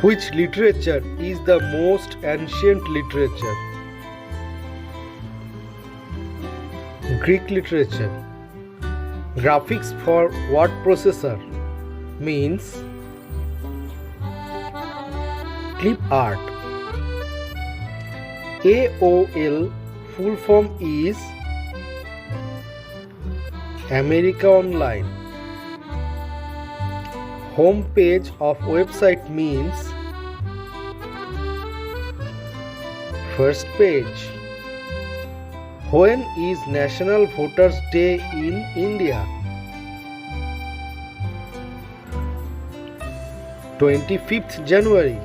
Which literature is the most ancient literature? Greek literature. Graphics for word processor means clip art. AOL full form is America Online. Home page of website means first page. When is National Voters Day in India? 25th January.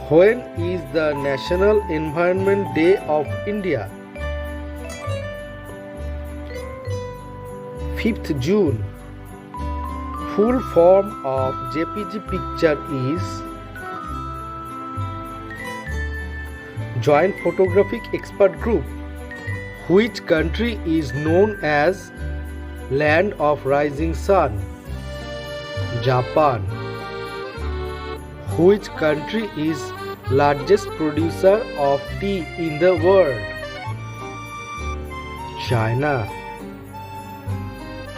When is the National Environment Day of India? 5th June. Full form of JPG picture is Joint Photographic Expert Group. Which country is known as Land of Rising Sun? Japan. Which country is largest producer of tea in the world? China.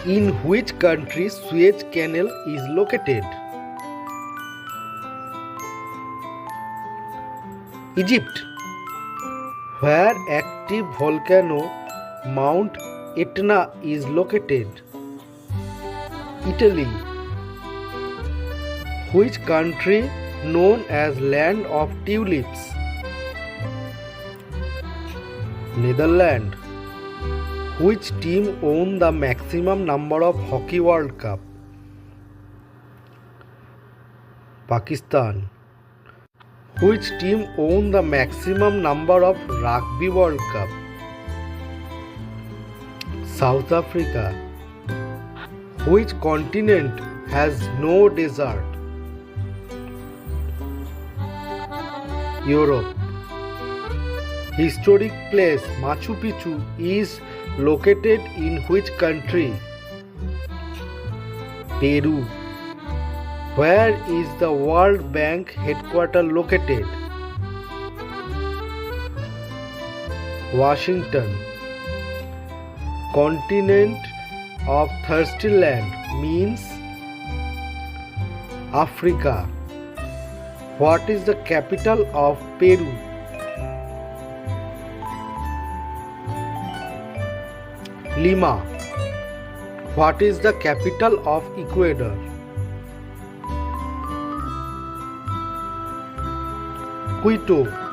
In which country Suez Canal is located? Egypt. Where active volcano Mount Etna is located? Italy. Which country known as Land of Tulips? Netherlands. Which team won the maximum number of Hockey World Cup? Pakistan. Which team won the maximum number of Rugby World Cup? South Africa. Which continent has no desert? Europe. Historic place Machu Picchu is located in which country? Peru. Where is the World Bank headquarters located? Washington. Continent of thirsty land means Africa. What is the capital of Peru? Lima. What is the capital of Ecuador? Quito.